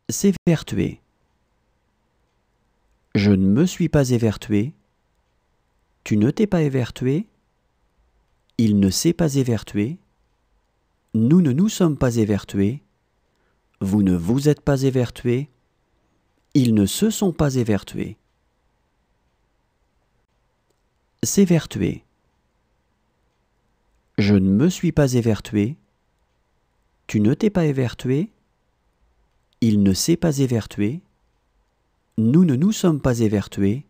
S'évertuer. Je ne me suis pas évertué. Tu ne t'es pas évertué. Il ne s'est pas évertué. Nous ne nous sommes pas évertués. Vous ne vous êtes pas évertués. Ils ne se sont pas évertués. S'évertuer. Je ne me suis pas évertué. Tu ne t'es pas évertué. Il ne s'est pas évertué. Nous ne nous sommes pas évertués.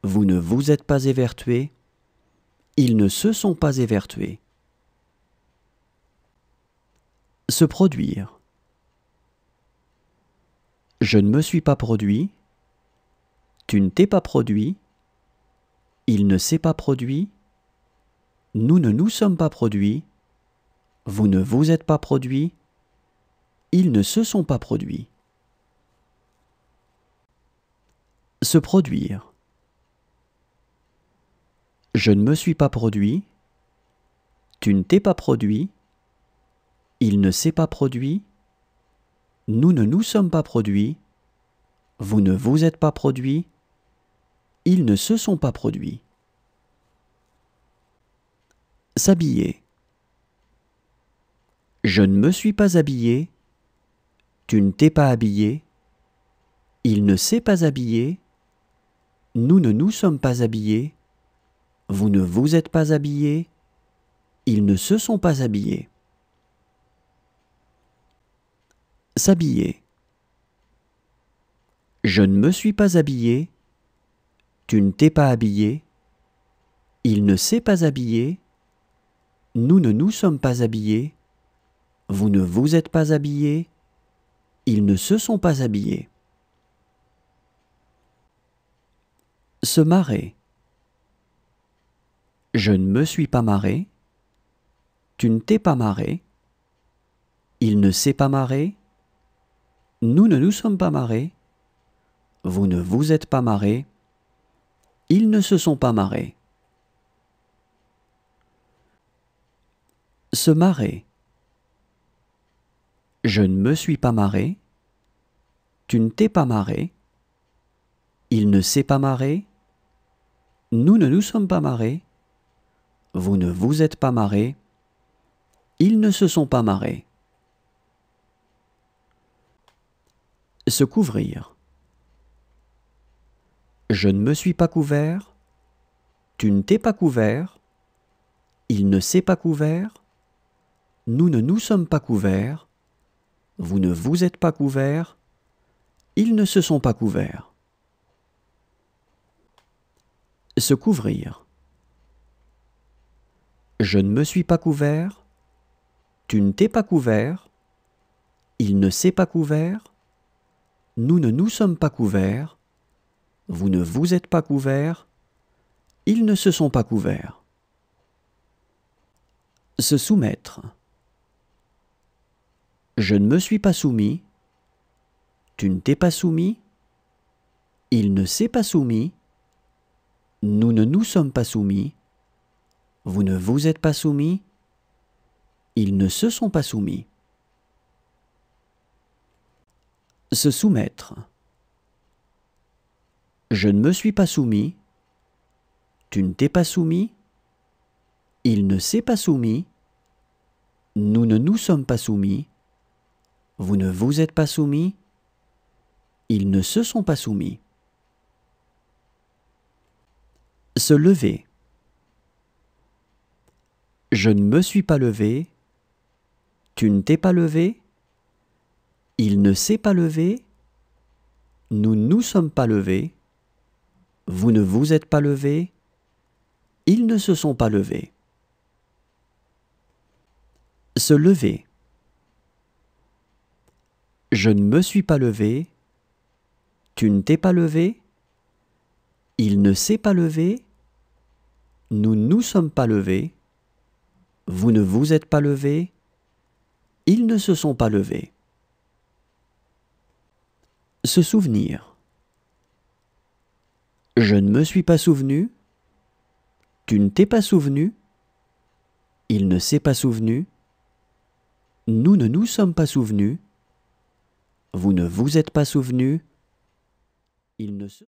Vous ne vous êtes pas évertués. Ils ne se sont pas évertués. Se produire. Je ne me suis pas produit. Tu ne t'es pas produit. Il ne s'est pas produit. Nous ne nous sommes pas produits. Vous ne vous êtes pas produits. Ils ne se sont pas produits. Se produire. Je ne me suis pas produit. Tu ne t'es pas produit. Il ne s'est pas produit. Nous ne nous sommes pas produits. Vous ne vous êtes pas produits. Ils ne se sont pas produits. S'habiller. Je ne me suis pas habillé. Tu ne t'es pas habillé. Il ne s'est pas habillé. Nous ne nous sommes pas habillés. Vous ne vous êtes pas habillés. Ils ne se sont pas habillés. S'habiller. Je ne me suis pas habillé. Tu ne t'es pas habillé. Il ne s'est pas habillé. Nous ne nous sommes pas habillés. Vous ne vous êtes pas habillés. Ils ne se sont pas habillés. Se marrer. Je ne me suis pas marré. Tu ne t'es pas marré. Il ne s'est pas marré. Nous ne nous sommes pas marrés. Vous ne vous êtes pas marrés. Ils ne se sont pas marrés. Se marrer. Je ne me suis pas marré. Tu ne t'es pas marré. Il ne s'est pas marré. Nous ne nous sommes pas marrés. Vous ne vous êtes pas marrés. Ils ne se sont pas marrés. Se couvrir. Je ne me suis pas couvert. Tu ne t'es pas couvert. Il ne s'est pas couvert. Nous ne nous sommes pas couverts. Vous ne vous êtes pas couverts. Ils ne se sont pas couverts. Se couvrir. Je ne me suis pas couvert. Tu ne t'es pas couvert. Il ne s'est pas couvert. Nous ne nous sommes pas couverts. Vous ne vous êtes pas couverts. Ils ne se sont pas couverts. Se soumettre. Je ne me suis pas soumis. Tu ne t'es pas soumis. Il ne s'est pas soumis. Nous ne nous sommes pas soumis. Vous ne vous êtes pas soumis. Ils ne se sont pas soumis. Se soumettre. Je ne me suis pas soumis. Tu ne t'es pas soumis. Il ne s'est pas soumis. Nous ne nous sommes pas soumis. Vous ne vous êtes pas soumis. Ils ne se sont pas soumis. Se lever. Je ne me suis pas levé. Tu ne t'es pas levé. Il ne s'est pas levé. Nous ne nous sommes pas levés. Vous ne vous êtes pas levés. Ils ne se sont pas levés. Se lever. Je ne me suis pas levé. Tu ne t'es pas levé. Il ne s'est pas levé. Nous ne nous sommes pas levés. Vous ne vous êtes pas levés. Ils ne se sont pas levés. Se souvenir. Je ne me suis pas souvenu. Tu ne t'es pas souvenu. Il ne s'est pas souvenu. Nous ne nous sommes pas souvenus. Vous ne vous êtes pas souvenu. Il ne se